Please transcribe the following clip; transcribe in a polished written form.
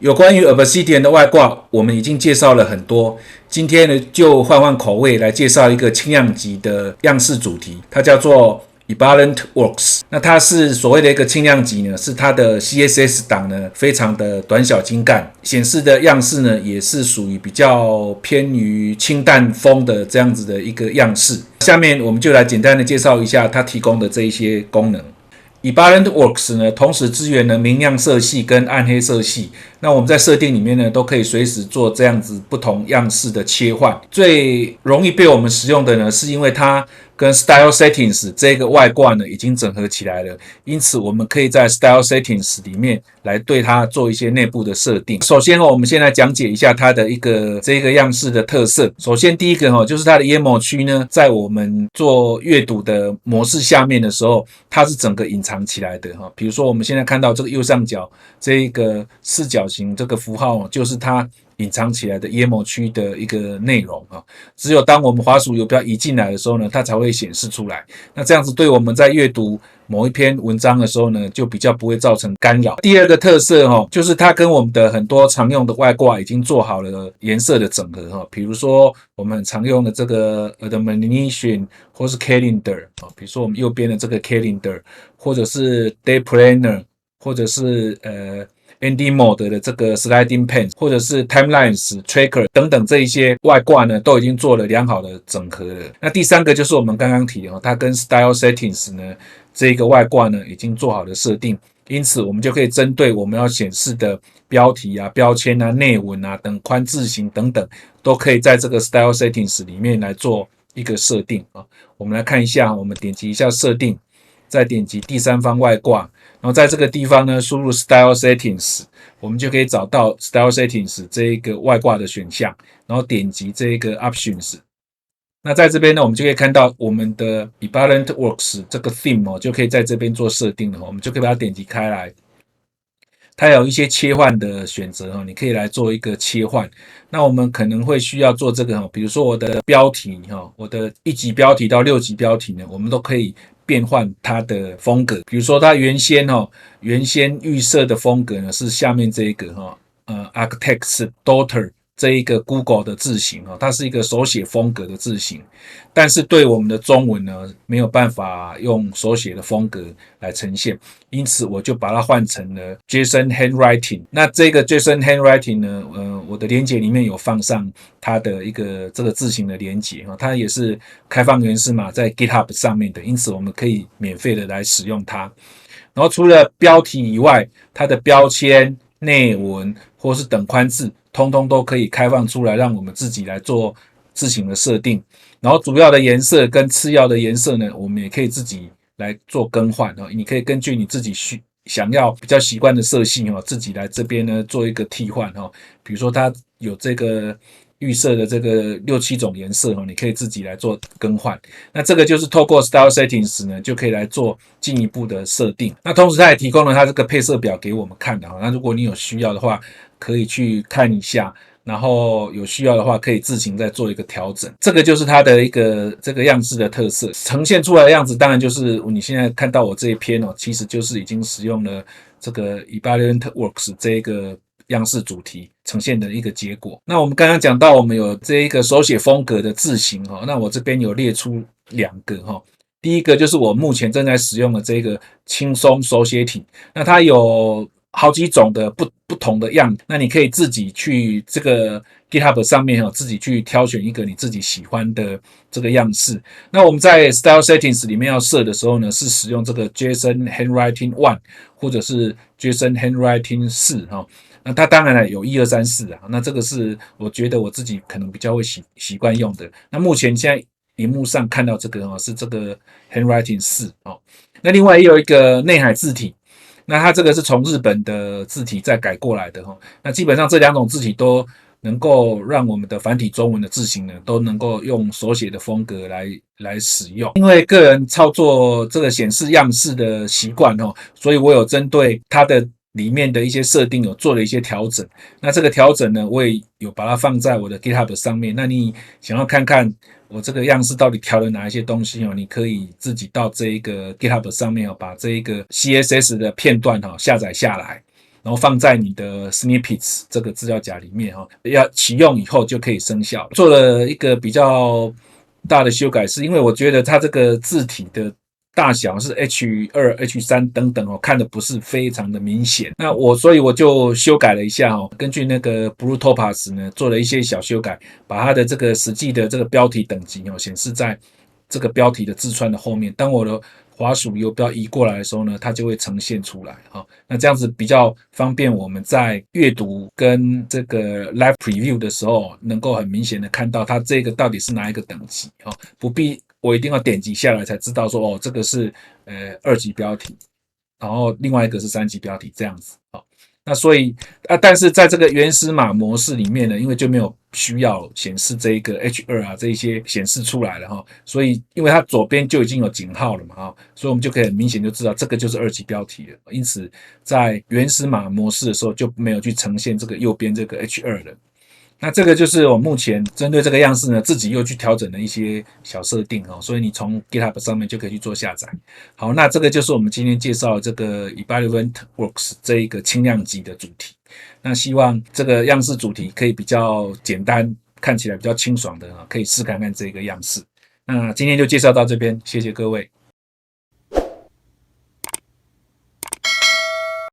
有關於 Obsidian 的外掛，我們已經介紹了很多。今天呢，就換口味來介紹一個輕量級的樣式主題，它叫做 Ebalent Works。那它是所謂的一個輕量級呢，是它的 CSS 檔呢非常的短小精幹，顯示的樣式呢也是屬於比較偏於清淡風的這樣子的一個樣式。下面我們就來簡單的介紹一下它提供的這一些功能。Ebalent Works 呢，同時支援了明亮色系跟暗黑色系。那我們在設定裡面呢，都可以隨時做這樣子不同樣式的切換。最容易被我們使用的呢，是因為它跟 Style Settings 這個外掛呢已經整合起來了，因此我們可以在 Style Settings 裡面來對它做一些內部的設定。首先我們先來講解一下它的這個樣式的特色。首先第一個就是它的淹没區呢，在我們做閱讀的模式下面的時候，它是整個隱藏起來的哈。比如說我們現在看到這個右上角這一個四角形这個符號，就是它隱藏起來的淹沒區的一個內容啊，只有當我們滑鼠游標移進來的時候呢，它才會顯示出來。那這樣子對我們在閱讀某一篇文章的時候呢，就比較不會造成干擾。第二個特色就是它跟我們的很多常用的外掛已經做好了顏色的整合比如說我們很常用的這個 Admonition 或是 Calendar 比如說我們右邊的這個 Calendar， 或者是 Day Planner， 或者是Ending Mode 的這個 Sliding Pane， 或者是 Timelines Tracker 等等這一些外掛呢，都已經做了良好的整合了。那第三個就是我們剛剛提的它跟 Style Settings 呢這個外掛呢已經做好了設定，因此我們就可以針對我們要顯示的標題啊、標籤啊、內文啊等寬字形等等，都可以在這個 Style Settings 裡面來做一個設定啊。我們來看一下，我們點擊一下設定，再點擊第三方外掛。然後在這個地方呢，輸入 Style Settings， 我們就可以找到 Style Settings 這一個外掛的選項，然後點擊這一個 Options。那在這邊呢，我們就可以看到我們的 Ebalent Works 這個 Theme 就可以在這邊做設定了。我們就可以把它點擊開來，它有一些切換的選擇你可以來做一個切換。那我們可能會需要做這個比如說我的標題我的1級標題到6級標題呢，我們都可以變換它的風格。比如說它原先預設的風格呢是下面這一個Architect's Daughter 這一個 Google 的字型它是一個手寫風格的字型，但是對我們的中文呢沒有辦法用手寫的風格來呈現，因此我就把它換成了 JSON Handwriting。那這個 JSON Handwriting 呢我的连結裡面有放上它的一個这個字型的連結它也是開放源碼碼在 GitHub 上面的，因此我們可以免費的來使用它。然後除了標題以外，它的標籤、內文或是等寬字通通都可以開放出來，讓我們自己來做字型的設定。然後主要的顏色跟次要的顏色呢，我們也可以自己來做更換你可以根據你自己想要比較習慣的色系自己來這邊呢做一個替換比如說它有這個預設的這個6、7種顏色你可以自己來做更換。那這個就是透過 Style Settings 呢就可以來做進一步的設定。那同時它也提供了它這個配色表給我們看的那如果你有需要的話，可以去看一下，然後有需要的話可以自行再做一個調整。这個就是它的一個這個樣式的特色，呈現出來的樣子當然就是你現在看到我這一篇其實就是已經使用了這個 Ebalent Works 這一個樣式主題呈現的一個結果。那我們剛剛講到我們有這一個手寫風格的字型那我這邊有列出2個第一個就是我目前正在使用的這個輕鬆手寫體，那它有好幾種的不同的樣子，那你可以自己去這個 GitHub 上面自己去挑選一個你自己喜歡的這個樣式。那我們在 Style Settings 裡面要設的時候呢，是使用這個 JSON Handwriting 1或者是 JSON Handwriting 4那它當然有1、2、3、4那這個是我覺得我自己可能比較会習慣用的。那目前現在螢幕上看到這個是這個 Handwriting 4那另外也有一個內海字體。那它這個是從日本的字體再改過來的那基本上這2種字體都能夠讓我們的繁體中文的字型呢都能夠用手寫的風格來使用。因為個人操作這個顯示樣式的習慣所以我有針對它的裡面的一些設定有做了一些調整。那這個調整呢我也有把它放在我的 GitHub 上面，那你想要看看我這個樣式到底調了哪一些東西你可以自己到這一個 GitHub 上面把這一個 CSS 的片段下載下來，然後放在你的 Snippets 這個資料夾裡面要啟用以後就可以生效。做了一個比較大的修改，是因為我覺得它這個字體的大小是 H2、H3 等等看的不是非常的明顯。所以我就修改了一下根據那個 Blue Topaz 呢做了一些小修改，把它的这個實際的這個標題等級顯示在這個標題的字串的後面。當我的滑鼠游標移過來的時候呢，它就會呈現出來那這樣子比較方便我們在閱讀跟這個 Live Preview 的時候，能夠很明顯的看到它這個到底是哪一個等級不必我一定要點擊下來才知道說這個是2級標題，然後另外一個是3級標題這樣子那所以但是在這個原始碼模式裡面呢，因為就沒有需要顯示這一個 H2 這一些顯示出來了所以因為它左邊就已經有井號了嘛所以我們就可以很明顯就知道這個就是2級標題了。因此在原始碼模式的時候就沒有去呈現這個右邊這個 H2 了。那這個就是我目前針對這個樣式呢，自己又去調整了一些小設定所以你從 GitHub 上面就可以去做下載。好，那這個就是我們今天介紹的這個 EvaluateWorks 這一個輕量級的主題。那希望這個樣式主題可以比較簡單，看起來比較清爽的可以試看看這個樣式。那今天就介紹到這邊，謝謝各位。